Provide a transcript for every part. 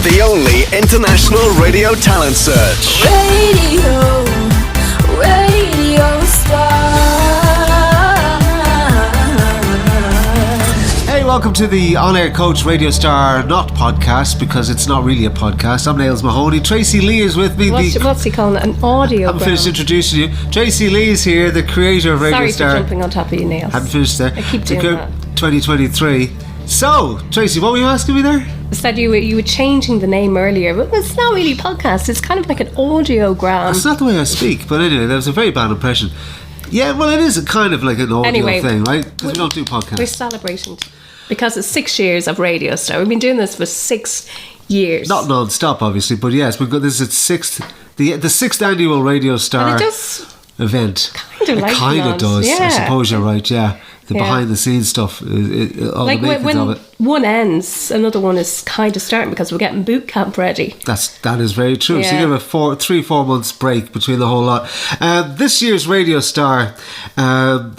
The only international radio talent search. Radio Star. Hey, welcome to the On-Air Coach Radio Star, not podcast, because it's not really a podcast. I'm Nails Mahoney. Tracey Lee is with me. What's he calling it? An audio. I haven't finished introducing you. Tracey Lee is here, the creator of Radio Star. Sorry for jumping on top of you, Nails. Haven't finished there. I keep doing that. 2023. So, Tracey, what were you asking me there? I said you were changing the name earlier, but it's not really podcast. It's kind of like an audiogram. That's not the way I speak, but anyway, that was a very bad impression. Yeah, well, it is kind of like an audio thing, right? Because we don't do podcasts. We're celebrating because it's 6 years of Radio Star. We've been doing this for 6 years. Not non-stop, obviously, but yes, this is the sixth annual Radio Star event. Kind of like it kind of does. Yeah. I suppose you're right. Yeah. The behind-the-scenes stuff, all like the makings when of it. One ends, another one is kind of starting because we're getting boot camp ready. That is very true. Yeah. So you give a 3-4 months break between the whole lot. This year's Radio Star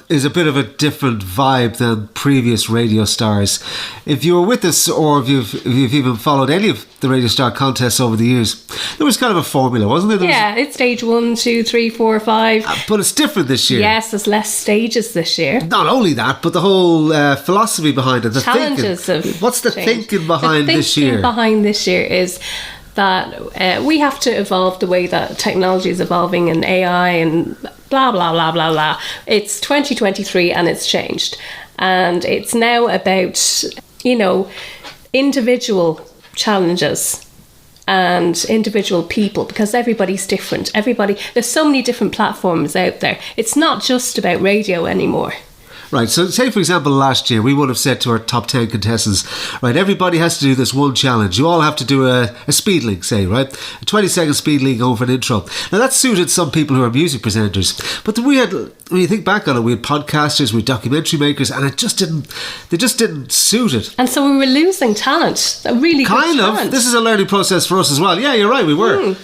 is a bit of a different vibe than previous Radio Stars. If you were with us, or if you've even followed any of the Radio Star contests over the years, there was kind of a formula, wasn't there? It's stage 1, 2, 3, 4, 5. But it's different this year. Yes, there's less stages this year. Not only that, but the whole philosophy behind it, the challenges thinking. What's the thinking behind this year? The thinking behind this year is that we have to evolve the way that technology is evolving, and AI and blah blah blah blah blah. It's 2023 and it's changed, and it's now about individual challenges and individual people, because everybody's different. There's so many different platforms out there. It's not just about radio anymore. Right, so say for example last year we would have said to our top 10 contestants, right, everybody has to do this one challenge. You all have to do a speed link, say, right? A 20-second speed link over an intro. Now that suited some people who are music presenters, but when you think back on it, we had podcasters, we had documentary makers, and they just didn't suit it. And so we were losing talent, a really good talent. Kind of. This is a learning process for us as well. Yeah, you're right, we were. We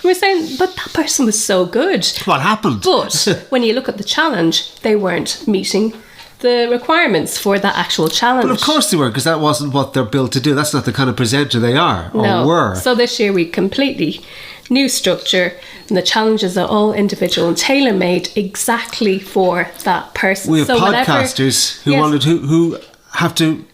were saying, but that person was so good. What happened? But when you look at the challenge, they weren't meeting the requirements for that actual challenge. But of course they weren't, because that wasn't what they're built to do. That's not the kind of presenter they are or were. So this year we completely new structure, and the challenges are all individual and tailor-made exactly for that person. We have podcasters who have to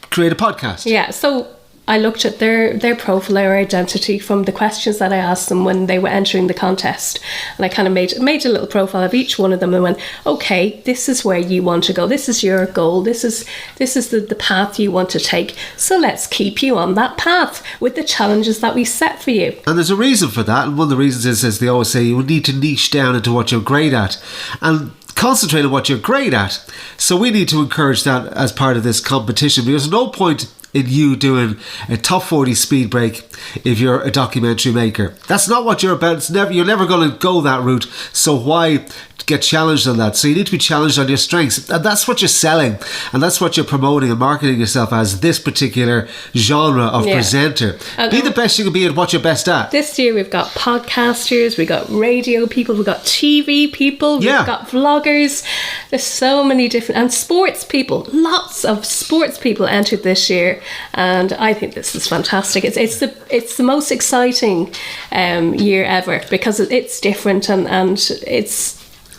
create a podcast. Yeah, so I looked at their profile, their identity from the questions that I asked them when they were entering the contest, and I kind of made a little profile of each one of them and went, okay, this is where you want to go, this is your goal, this is the path you want to take, so let's keep you on that path with the challenges that we set for you. And there's a reason for that, and one of the reasons is, as they always say, you need to niche down into what you're great at and concentrate on what you're great at. So we need to encourage that as part of this competition, because there's no point in you doing a top 40 speed break if you're a documentary maker. That's not what you're about. You're never going to go that route, so why get challenged on that? So you need to be challenged on your strengths, and that's what you're selling, and that's what you're promoting and marketing yourself as, this particular genre of presenter. Be the best you can be at what you're best at. This year we've got podcasters, we've got radio people, we've got TV people, we've got vloggers. There's so many different, and sports people. Lots of sports people entered this year, and I think this is fantastic. It's the most exciting year ever, because it's different, and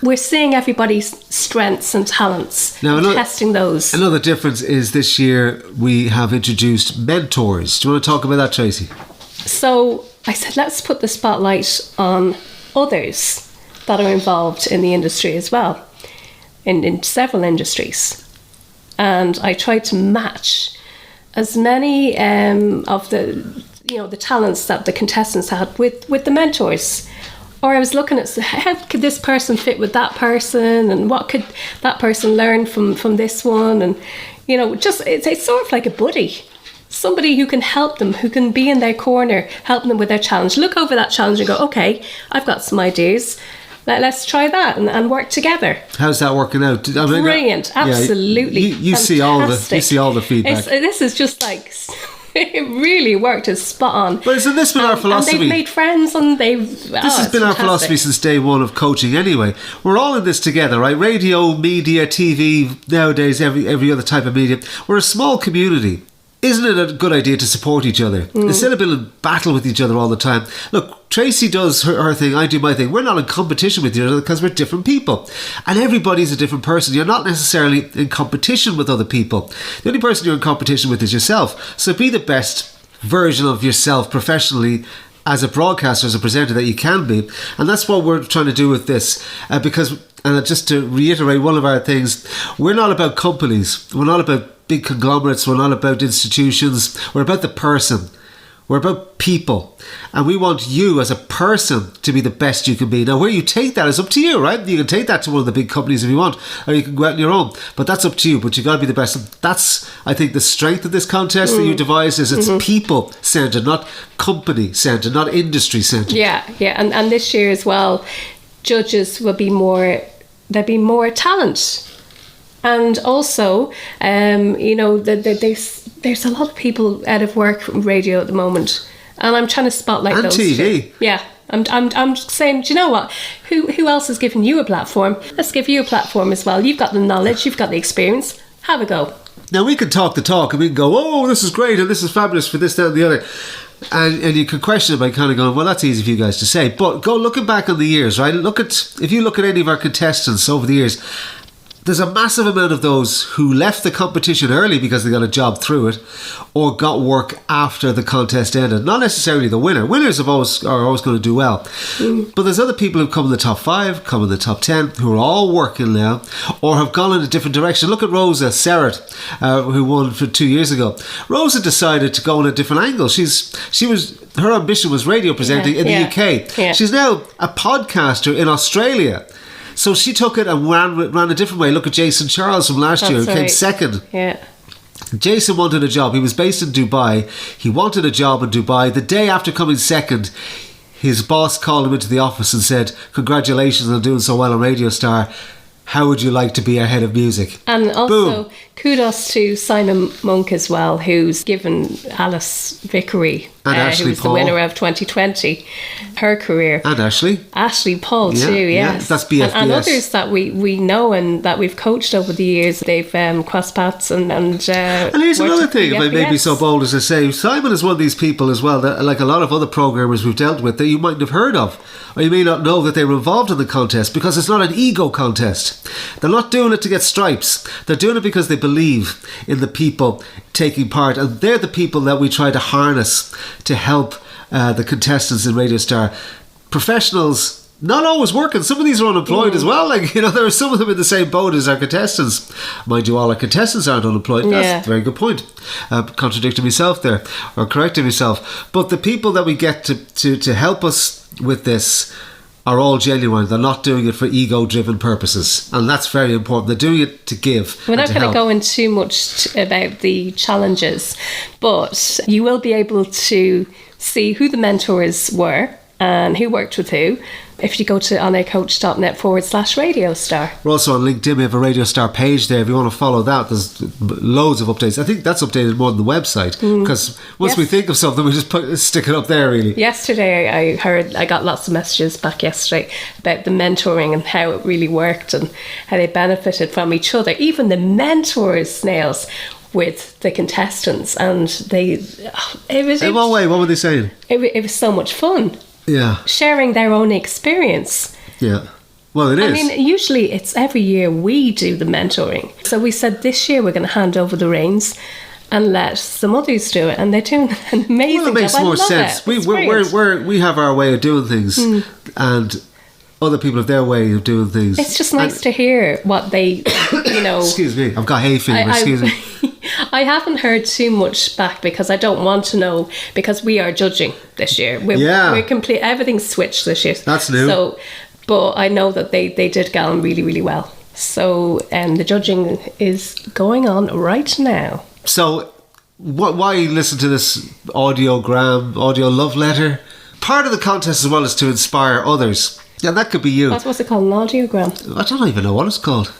we're seeing everybody's strengths and talents, and testing those. Another difference is this year we have introduced mentors. Do you want to talk about that, Tracey? So I said, let's put the spotlight on others that are involved in the industry as well, in several industries. And I tried to match as many of the talents that the contestants had with the mentors. Or I was looking at how could this person fit with that person, and what could that person learn from this one, and just it's sort of like a buddy, somebody who can help them, who can be in their corner, helping them with their challenge. Look over that challenge and go, okay, I've got some ideas. Let's try that and work together. How's that working out? Brilliant, absolutely. You see all the feedback. This is just like. It really worked. It's spot on. But isn't this been our philosophy? And they've made friends, and This has been our philosophy since day one of coaching anyway. We're all in this together, right? Radio, media, TV, nowadays, every other type of media. We're a small community. isn't it a good idea to support each other instead of being in battle with each other all the time? Look, Tracey does her thing, I do my thing. We're not in competition with each other because we're different people, and everybody's a different person. You're not necessarily in competition with other people. The only person you're in competition with is yourself. So be the best version of yourself professionally as a broadcaster, as a presenter that you can be. And that's what we're trying to do with this, because, and just to reiterate one of our things, we're not about companies, we're not about big conglomerates, we're not about institutions, we're about the person. We're about people, and we want you as a person to be the best you can be. Now, where you take that is up to you, right? You can take that to one of the big companies if you want, or you can go out on your own, but that's up to you. But you got to be the best. And that's, I think, the strength of this contest that you devised is it's people centered, not company centered, not industry centered. Yeah, and this year as well, judges will be more. There'll be more talent. And also, there's a lot of people out of work from radio at the moment, and I'm trying to spotlight and those TV. Two. Yeah, I'm saying, do you know what? Who else has given you a platform? Let's give you a platform as well. You've got the knowledge, you've got the experience. Have a go. Now we can talk the talk, and we can go, oh, this is great, and this is fabulous for this, that, and the other. And you could question it by kind of going, well, that's easy for you guys to say. But go looking back on the years, right? If you look at any of our contestants over the years, there's a massive amount of those who left the competition early because they got a job through it, or got work after the contest ended. Not necessarily the winner. Winners are always going to do well. But there's other people who've come in the top 5, come in the top 10, who are all working now, or have gone in a different direction. Look at Rosa Serrett, who won for 2 years ago. Rosa decided to go in a different angle. Her ambition was radio presenting in the UK. Yeah. She's now a podcaster in Australia. So she took it and ran a different way. Look at Jason Charles from last year, who came second. Yeah. Jason wanted a job. He was based in Dubai. He wanted a job in Dubai. The day after coming second, his boss called him into the office and said, congratulations on doing so well on Radio Star. How would you like to be our head of music? And also, boom. Kudos to Simon Monk as well, who's given Alice Vickery, who was the winner of 2020, her career. And Ashley Paul too, yes. That's BFBS. And others that we know and that we've coached over the years. They've crossed paths and here's another thing, if I may be so bold as to say, Simon is one of these people as well, that, like a lot of other programmers we've dealt with, that you mightn't have heard of, or you may not know that they were involved in the contest, because it's not an ego contest. They're not doing it to get stripes. They're doing it because they believe in the people taking part, and they're the people that we try to harness to help the contestants in Radio Star. Professionals, not always working. Some of these are unemployed as well. There are some of them in the same boat as our contestants. Mind you, all our contestants aren't unemployed. That's a very good point. Contradicting myself there, or correcting myself. But the people that we get to help us with this are all genuine. They're not doing it for ego-driven purposes, and that's very important. They're doing it to give. We're not going to go into too much about the challenges, but you will be able to see who the mentors were and who worked with who if you go to onaircoach.net/RadioStar. We're also on LinkedIn. We have a Radio Star page there. If you want to follow that, there's loads of updates. I think that's updated more than the website, because once we think of something, we just stick it up there, really. Yesterday, I got lots of messages back yesterday about the mentoring and how it really worked and how they benefited from each other. Even the mentors, Nails, with the contestants, and in what way? What were they saying? It was so much fun. Yeah. Sharing their own experience. Yeah. Well, it is. I mean, usually it's every year we do the mentoring. So we said this year we're going to hand over the reins and let some others do it, and they're doing an amazing job. Well, it makes more sense. We have our way of doing things, and other people have their way of doing things. It's just nice to hear what they, Excuse me, I've got hay fever. Excuse me. I haven't heard too much back because I don't want to know, because we are judging this year. We're complete. Everything's switched this year. That's new. So, but I know that they did get on really, really well. So, the judging is going on right now. So, why listen to this audio love letter? Part of the contest as well is to inspire others. Yeah, that could be you. What's it called? An audiogram? I don't even know what it's called.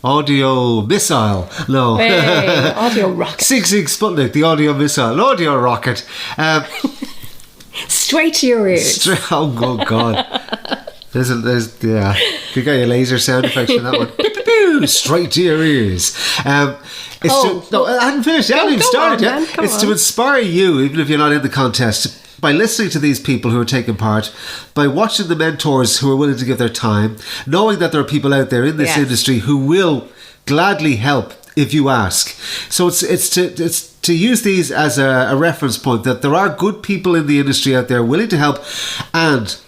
Audio missile. No. Hey, audio rocket. Sig Sputnik, the audio missile. An audio rocket. Straight to your ears. Oh, good God. There's you got your laser sound effects for that one. you straight to your ears. I hadn't finished. I hadn't even started yet. It's to inspire you, even if you're not in the contest, by listening to these people who are taking part, by watching the mentors who are willing to give their time, knowing that there are people out there in this industry who will gladly help if you ask. So it's to use these as a reference point, that there are good people in the industry out there willing to help, and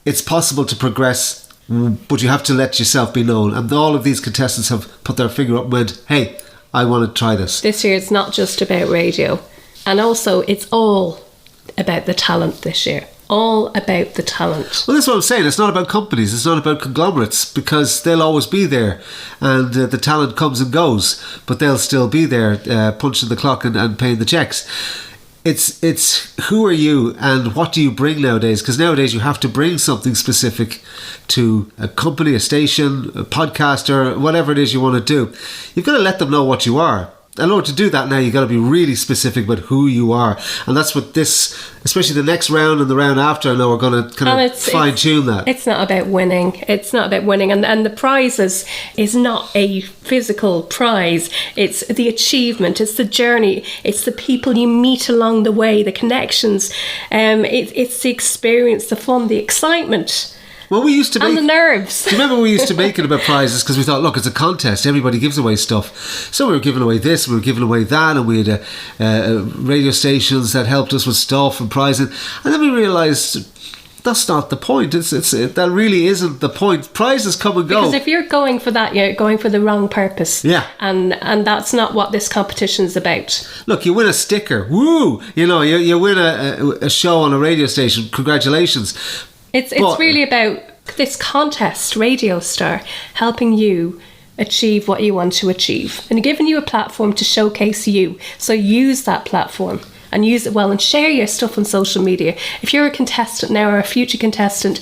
it's possible to progress, but you have to let yourself be known. And all of these contestants have put their finger up and went, hey, I want to try this. This year it's not just about radio, and also it's all about the talent this year. All about the talent. Well, that's what I'm saying. It's not about companies. It's not about conglomerates, because they'll always be there, and the talent comes and goes, but they'll still be there, punching the clock and paying the checks. It's who are you and what do you bring nowadays? Because nowadays you have to bring something specific to a company, a station, a podcaster, whatever it is you want to do. You've got to let them know what you are. In order to do that now, you've got to be really specific about who you are. And that's what this, especially the next round and the round after, I know we're going to kind of fine-tune that. It's not about winning. It's not about winning. And the prize is not a physical prize. It's the achievement. It's the journey. It's the people you meet along the way, the connections. It's the experience, the fun, the excitement. Well, we used to make... And the nerves. Do you remember we used to make it about prizes? Because we thought, look, it's a contest. Everybody gives away stuff. So we were giving away this, we were giving away that, and we had radio stations that helped us with stuff and prizing. And then we realised that's not the point. That really isn't the point. Prizes come and go. Because if you're going for that, you're going for the wrong purpose. Yeah. And that's not what this competition is about. Look, you win a sticker. Woo! You win a show on a radio station. Congratulations. It's really about this contest, RADIOSTAR, helping you achieve what you want to achieve and giving you a platform to showcase you. So use that platform and use it well, and share your stuff on social media. If you're a contestant now or a future contestant,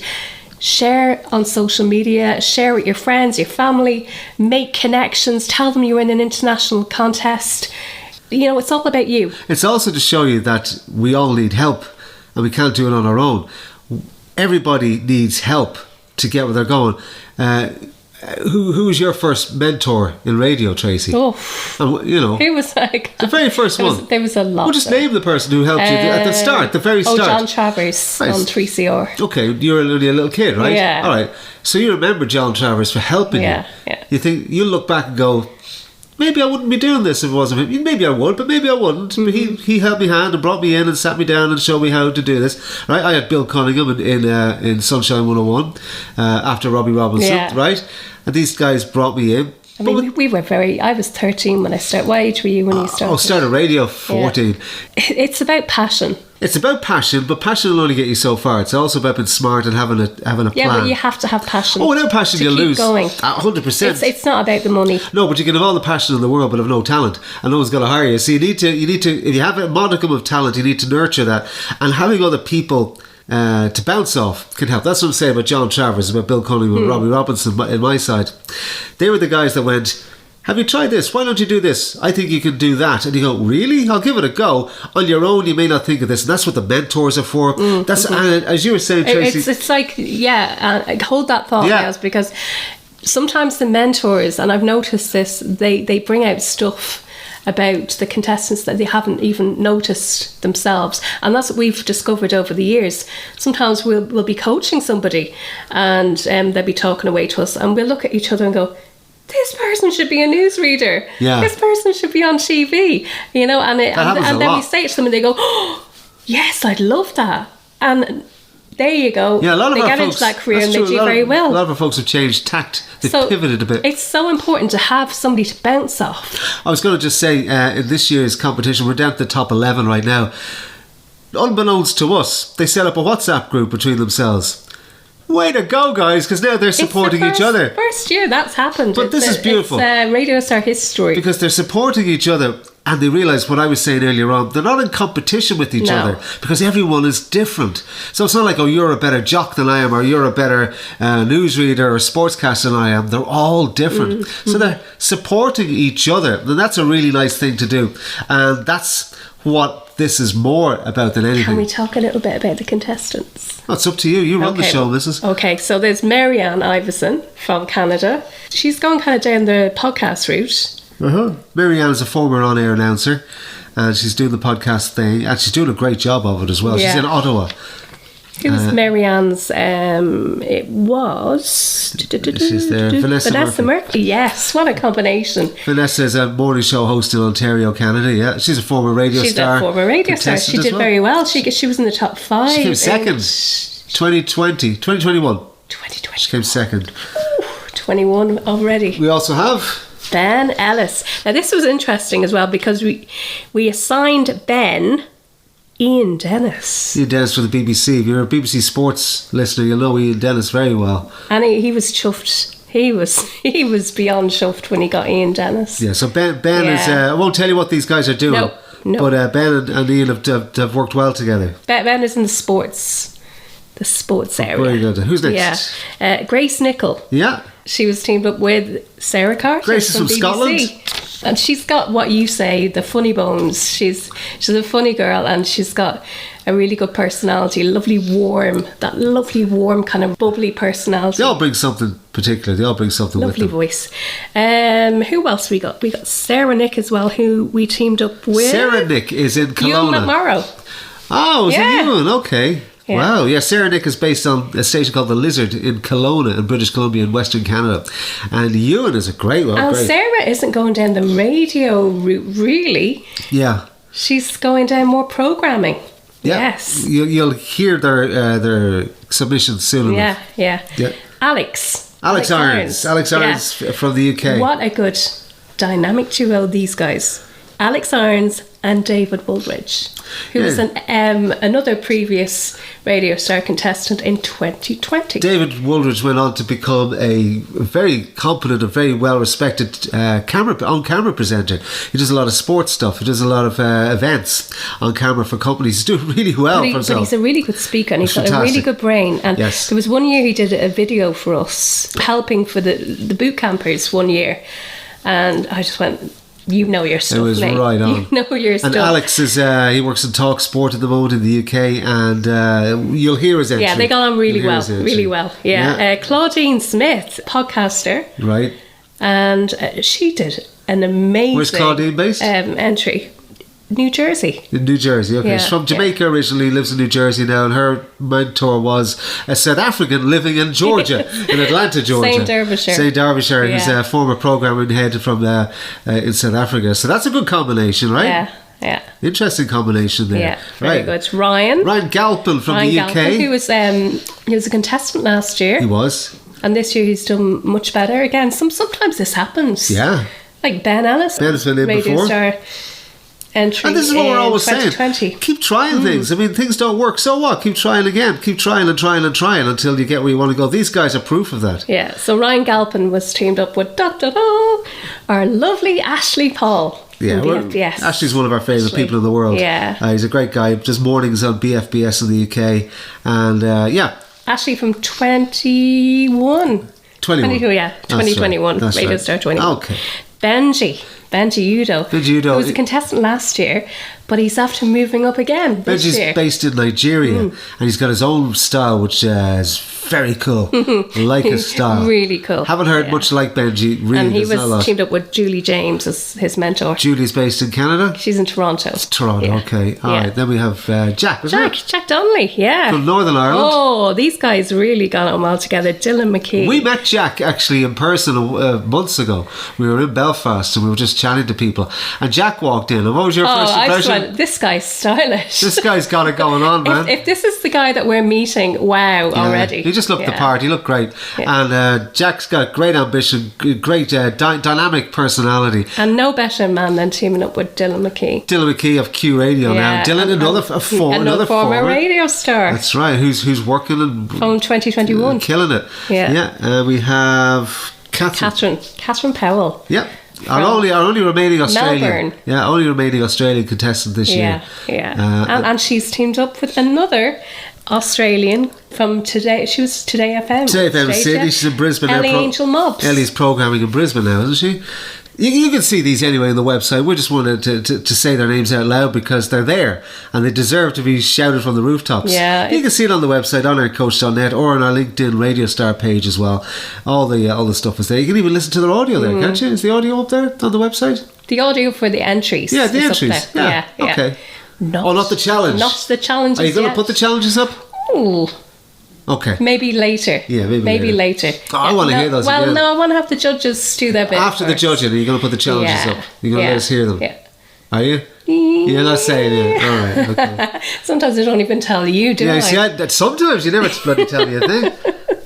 share on social media, share with your friends, your family, make connections, tell them you're in an international contest. It's all about you. It's also to show you that we all need help and we can't do it on our own. Everybody needs help to get where they're going. Who was your first mentor in radio, Tracey? Oh, who was like the very first one? There was a lot. Well, just name the person who helped you at the start, the very start. John Travers on 3CR. Okay, you were only a little kid, right? Yeah. All right. So you remember John Travers for helping you. Yeah. You think you'll look back and go, maybe I wouldn't be doing this if it wasn't him. Maybe I would, but maybe I wouldn't. Mm-hmm. He held me hand and brought me in and sat me down and showed me how to do this. Right? I had Bill Cunningham in Sunshine 101 after Robbie Robinson, right? And these guys brought me in. I mean, I was 13 when I started. What age were you when you started? Started radio 14. Yeah. It's about passion. It's about passion, but passion will only get you so far. It's also about being smart and having a plan. Yeah, but you have to have passion. Oh, without passion you'll lose. Going. 100%. It's not about the money. No, but you can have all the passion in the world but have no talent, and no one's going to hire you. So you need to if you have a modicum of talent, you need to nurture that, and having other people to bounce off can help. That's what I'm saying about John Travers, about Bill Cunningham and Robbie Robinson in my side. They were the guys that went, have you tried this? Why don't you do this? I think you can do that. And you go, really? I'll give it a go. On your own, you may not think of this. And that's what the mentors are for. That's as you were saying, Tracey. It's like, hold that thought, Niels, because sometimes the mentors, and I've noticed this, they bring out stuff about the contestants that they haven't even noticed themselves, and that's what we've discovered over the years. Sometimes we'll be coaching somebody and they'll be talking away to us, and we'll look at each other and go, this person should be a newsreader. This person should be on TV, and then we say it to them and they go, oh, yes, I'd love that. And there you go. Yeah, a lot of they our get folks, into that career and they do very well. A lot of our folks have changed tact. They've pivoted a bit. It's so important to have somebody to bounce off. I was going to just say, in this year's competition, we're down to the top 11 right now. Unbeknownst to us, they set up a WhatsApp group between themselves. Way to go, guys, because now they're supporting each other. First year that's happened. But this is beautiful. It's RADIOSTAR history. Because they're supporting each other, and they realise what I was saying earlier on, they're not in competition with each other, because everyone is different. So it's not like, oh, you're a better jock than I am, or you're a better newsreader or sportscaster than I am. They're all different. So they're supporting each other, and that's a really nice thing to do. And that's what this is more about than anything. Can we talk a little bit about the contestants? Oh, it's up to you. You run the show, Mrs. Okay, so there's Marianne Iverson from Canada. She's gone kind of down the podcast route. Marianne is a former on-air announcer, and she's doing the podcast thing, and she's doing a great job of it as well. Yeah. She's in Ottawa. Who was Marianne's? It was... She's there. Vanessa Murphy. Yes, what a combination. Vanessa is a morning show host in Ontario, Canada. Yeah, she's a former radio star. She's a former radio star. She did very well. She was in the top 5. She came second. 2021. She came second. Ooh, 21 already. We also have Ben Ellis. Now this was interesting as well because we assigned Ben Ian Dennis. Ian Dennis for the BBC. If you're a BBC Sports listener, you'll know Ian Dennis very well. And he was chuffed. He was beyond chuffed when he got Ian Dennis. Yeah, so Ben is... I won't tell you what these guys are doing. No. But Ben and Ian have worked well together. Ben is in the sports area. Very good. Who's next? Yeah. Grace Nichol. Yeah. She was teamed up with Sarah Carter. Grace is from BBC. Scotland. And she's got what you say, the funny bones. She's a funny girl, and she's got a really good personality, lovely warm kind of bubbly personality. They all bring something particular. They all bring something lovely with them. voice. Who else we got? We got Sarah Nick as well, who we teamed up with. Sarah Nick is in Kelowna. Ewan McMorrow. Oh, is it Ewan? Okay. Yeah. Wow, yeah, Sarah Nick is based on a station called The Lizard in Kelowna in British Columbia in Western Canada. And Ewan is a great one. And Sarah isn't going down the radio route, really. Yeah. She's going down more programming. Yeah. Yes. You'll hear their submissions soon enough. Yeah. Alex Irons. Alex Irons from the UK. What a good dynamic duo, these guys. Alex Irons and David Woolridge, who was another previous Radio Star contestant in 2020. David Woolridge went on to become a very competent and very well respected on-camera presenter. He does a lot of sports stuff. He does a lot of events on camera for companies. He's doing really well for himself. But he's a really good speaker, and he's got a really good brain. And there was one year he did a video for us, helping for the boot campers one year. And I just went... You know your stuff, it was mate. right on. You know your stuff. And Alex is he works in Talk Sport at the moment in the UK, and you'll hear his entry. Yeah, they got on really well. Yeah. Claudine Smith, podcaster, right? And she did an amazing. Where's Claudine based? Entry. New Jersey. In New Jersey, okay. She's from Jamaica originally, lives in New Jersey now, and her mentor was a South African living in Georgia, in Atlanta, Georgia. St. Derbyshire, who's a former programming head from in South Africa. So that's a good combination, right? Yeah. Interesting combination there. Yeah, very good. Ryan Galpin from the UK. He was a contestant last year. He was. And this year he's done much better. Again, sometimes this happens. Yeah. Like Ben Ellis. Ben's been in Radio before. Star entry. And this is what we're always saying. Keep trying things. I mean, things don't work. So what? Keep trying again. Keep trying until you get where you want to go. These guys are proof of that. Yeah. So Ryan Galpin was teamed up with our lovely Ashley Paul. Yeah, BFBS. Ashley's one of our favourite people in the world. Yeah. He's a great guy. Does mornings on BFBS in the UK. And Ashley from 21. 22, yeah. 2021. That's Radio Star 21. Okay. Benji Udo. He was a contestant last year, but he's after moving up again this Benji's year. based in Nigeria, and he's got his own style, which is very cool. Like his style. Really cool. Haven't heard much like Benji, really. And he was teamed up with Julie James as his mentor. Julie's based in Canada? She's in Toronto. It's Toronto, okay. All right, then we have Jack, Jack Donnelly, from Northern Ireland. Oh, these guys really got on well together. Dylan McKee. We met Jack actually in person months ago. We were in Belfast and we were just chatting to people. And Jack walked in. And what was your first impression? I just went, this guy's stylish. This guy's got it going on, man. If this is the guy that we're meeting, already. He just looked the part. He looked great. Yeah. And Jack's got great ambition, great dynamic personality. And no better man than teaming up with Dylan McKee. Dylan McKee of Q Radio now. Dylan, another former radio star. That's right. Who's working from 2021. Killing it. Yeah. We have Catherine Powell. Yeah. Our only remaining Australian. Melbourne. Yeah, only remaining Australian contestant this year. Yeah. And she's teamed up with another Australian from Today. She was Today FM. Today FM in Sydney. She's in Brisbane. Ellie Angel Mobbs. Ellie's programming in Brisbane now, isn't she? You can see these anyway on the website. We just wanted to say their names out loud because they're there and they deserve to be shouted from the rooftops. Yeah, you can see it on the website, on our coach.net, or on our LinkedIn RADIOSTAR page as well. All the stuff is there. You can even listen to their audio there, can't you? Is the audio up there on the website? The audio for the entries. Yeah, the is entries. Up there. Yeah. Okay. Not the challenge. Not the challenges. Are you going to yet. put the challenges up? Ooh. Okay. Maybe later. Yeah, maybe later. Oh, I want to hear those Well, again. no, I want to have the judges do their bit After the first. judging, are you going to put the challenges up? You're going to let us hear them? Yeah. Are you? You're not saying it. All right, okay. Sometimes I don't even tell you, do Yeah, I? see, sometimes you never bloody tell me a thing.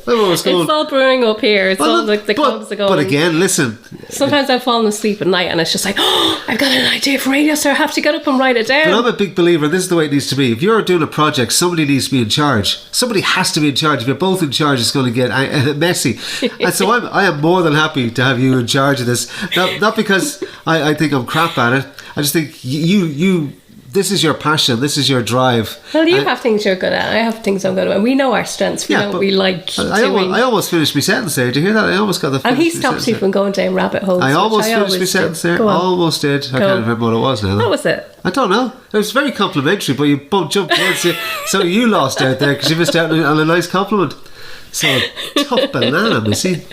It's all brewing up here. It's all the clubs are going. But again, listen. Sometimes I've fallen asleep at night and it's just like, oh, I've got an idea for radio, so I have to get up and write it down. But I'm a big believer, and this is the way it needs to be. If you're doing a project, somebody needs to be in charge. Somebody has to be in charge. If you're both in charge, it's going to get messy. And so I am more than happy to have you in charge of this. Not because I think I'm crap at it. I just think you this is your passion. This is your drive. Well, you have things you're good at. I have things I'm good at. And we know our strengths. We know what we like doing. I almost finished my sentence there. Did you hear that? I almost got the. And he stops you from going down rabbit holes. I almost finished my sentence there. Almost did. I can't remember what it was now. What was it? I don't know. It was very complimentary, but you jumped in, so you lost out there because you missed out on a nice compliment. So tough banana, Missy.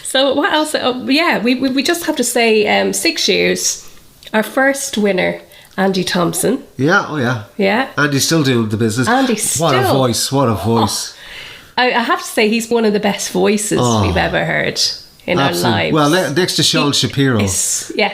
So what else? We just have to say 6 years. Our first winner, Andy Thompson. Yeah, oh yeah. Yeah. Andy's still doing the business. What a voice, what a voice. I have to say he's one of the best voices we've ever heard in our lives. Well, next to Sean Shapiro. Yeah.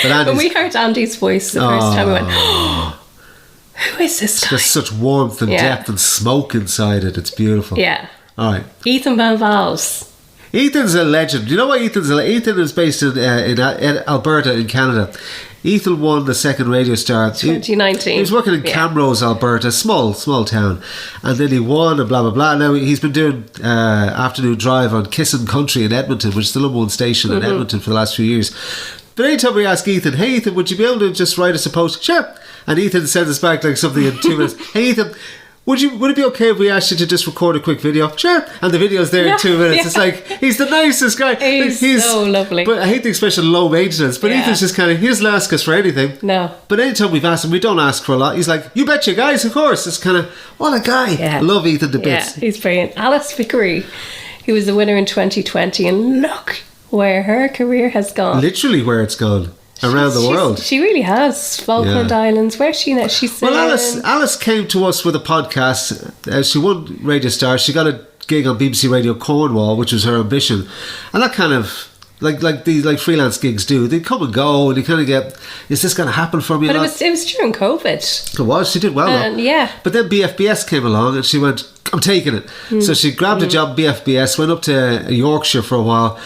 But when we heard Andy's voice the first time, we went, who is this guy? There's such warmth and depth and smoke inside it. It's beautiful. Yeah. All right. Ethan Van Vals. Ethan's a legend. You know what Ethan is based in Alberta in Canada. Ethan won the second Radio Star 2019. He was working in Camrose, Alberta, small town, and then he won and blah blah blah. Now he's been doing afternoon drive on Kissin' Country in Edmonton, which is the number one station in Edmonton for the last few years. But anytime we ask Ethan, hey Ethan, would you be able to just write us a post? Sure. And Ethan sends us back like something in 2 minutes. Hey Ethan, would it be okay if we asked you to just record a quick video? Sure. And the video's there in 2 minutes. It's like, he's the nicest guy. He's so lovely. But I hate the expression low maintenance. But Ethan's just kind of, he doesn't ask us for anything. No. But anytime we've asked him, we don't ask for a lot. He's like, you betcha guys, of course. It's kind of, what a guy. Yeah. I love Ethan to bits. Yeah, he's brilliant. Alice Vickery, who was the winner in 2020. And look where her career has gone. Literally where it's gone. Around the world. She really has. Falkland Islands. Where's she now? Alice came to us with a podcast. She won Radio Star. She got a gig on BBC Radio Cornwall, which was her ambition. And that kind of, like these freelance gigs do, they come and go, and you kind of get, is this going to happen for me? But it was during COVID. It was. She did well though. Yeah. But then BFBS came along and she went, I'm taking it. So she grabbed a job at BFBS, went up to Yorkshire for a while.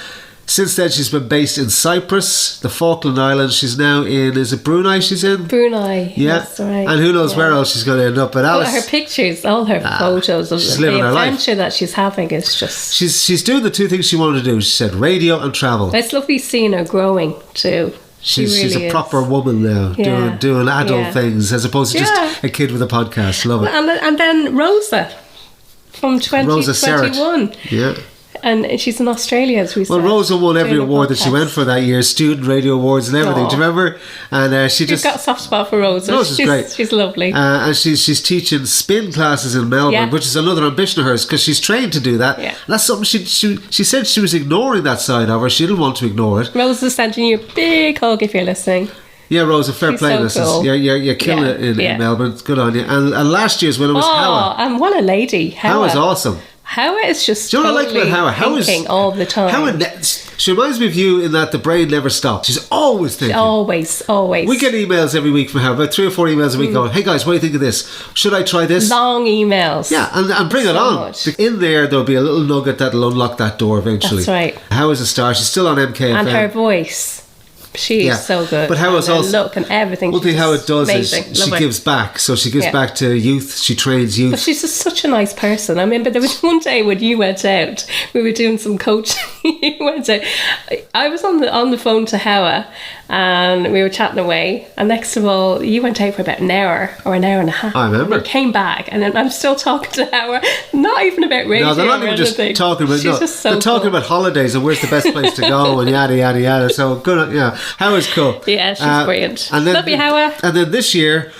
Since then, she's been based in Cyprus, the Falkland Islands. She's now in, is it Brunei she's in? Brunei, yeah. That's right. And who knows where else she's going to end up. But Alice, her pictures, all her photos of she's the living her adventure life. that she's having is just... She's doing the two things she wanted to do. She said radio and travel. It's lovely seeing her growing too. She's a proper woman now, doing adult things as opposed to just a kid with a podcast. Love it. And then Rosa from 2021. Yeah. And she's in Australia, as we said. Well, Rosa won every award that she went for that year, student radio awards and everything. Do you remember? And she's got a soft spot for Rosa. Rosa's great. She's lovely. And she's teaching spin classes in Melbourne, which is another ambition of hers because she's trained to do that. Yeah. That's something she said she was ignoring that side of her. She didn't want to ignore it. Rosa's sending you a big hug if you're listening. Yeah, Rosa, fair play. So cool. You're killing it in Melbourne. Good on you. And last year's winner was Howa. And what a lady. Howa's awesome. Howa is just do you know what I like about Howa? Thinking all the time. She reminds me of you in that the brain never stops. She's always thinking. Always. We get emails every week from her, about 3 or 4 emails a week going, hey guys, what do you think of this? Should I try this? Long emails. Yeah, and bring it on. Much. In there'll be a little nugget that'll unlock that door eventually. That's right. Howa's a star. She's still on MKFM. And her voice. She is so good. But Howa's also look and everything. One thing how it does amazing. is she gives back. So she gives back to youth. She trains youth. But she's just such a nice person. I mean, but there was one day when you went out, we were doing some coaching. You went out. I was on the phone to Howa, and we were chatting away, and next of all you went out for about an hour or an hour and a half. I remember. And you came back, and then I'm still talking to Howard, not even about radio. No, they're not or even just anything. talking about. She's No, just so they're talking cool. about holidays and where's the best place to go and yada yada yada. So good. Yeah, Howard's cool. Yeah, she's brilliant. And then, Love you, Howard. And then this year.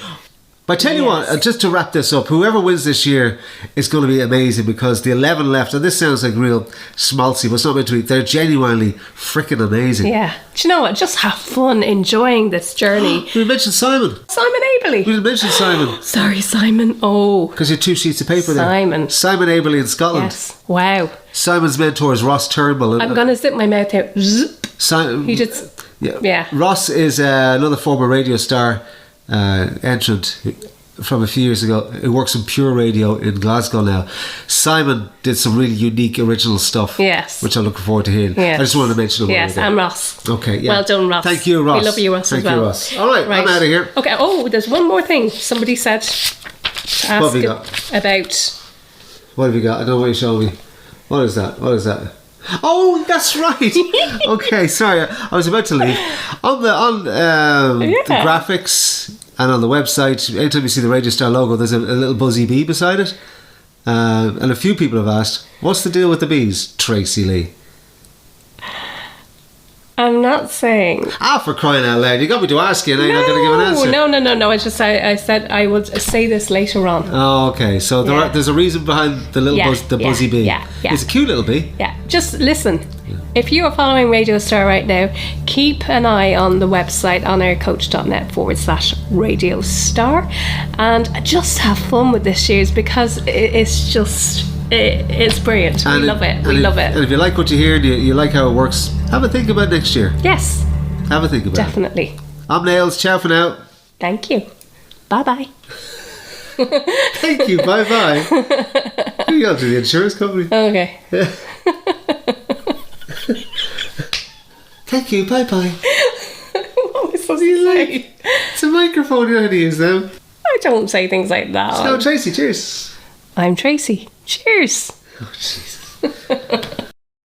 But I tell you what, just to wrap this up, whoever wins this year is going to be amazing, because the 11 left, and this sounds like real schmaltzy, but it's not meant to be, they're genuinely freaking amazing. Yeah. Do you know what? Just have fun enjoying this journey. We mentioned Simon. Simon We Aberley. didn't mention Simon. Sorry, Simon. Oh. Because you had 2 sheets of paper there. Simon. Simon Aberley in Scotland. Yes. Wow. Simon's mentor is Ross Turnbull. I'm going to zip my mouth out. Zzz. He just... Yeah. Ross is another former Radio Star entrant from a few years ago, who works in Pure Radio in Glasgow now. Simon did some really unique original stuff, Yes. which I'm looking forward to hearing. Yes. I just wanted to mention it. Yes, and Ross. Okay, yeah. Well done, Ross. Thank you, Ross. We love you, Ross, Thank as well. you, Ross. All right, I'm out of here. Okay, oh, there's one more thing. Somebody said to What have we ask got? about... What have you got? I don't know what you're showing me. What is that? What is that? Oh, that's right. Okay, sorry, I was about to leave. On the graphics and on the website, anytime you see the Radio Star logo, there's a little buzzy bee beside it. And a few people have asked, what's the deal with the bees, Tracey Lee? I'm not saying... For crying out loud. You got me to ask you, and now you're not going to give an answer. No. I said I would say this later on. Oh, okay. So there's a reason behind the little buzzy bee. Yeah. It's a cute little bee. Yeah, just listen. If you are following Radio Star right now, keep an eye on the website on aircoach.net/Radio Star, and just have fun with this year's, because it's just... It's brilliant. We love it. And if you like what you hear and you like how it works, have a think about next year. Yes. Have a think about Definitely. it. I'm Nails. Ciao for now. Thank you. Bye-bye. Thank you. Bye-bye. You go to the insurance company. Okay. Thank you. Bye-bye. What was I supposed to say? It's a microphone you know how to use now. I don't say things like that. No, Tracy, cheers. I'm Tracy. Cheers. Oh, jeez.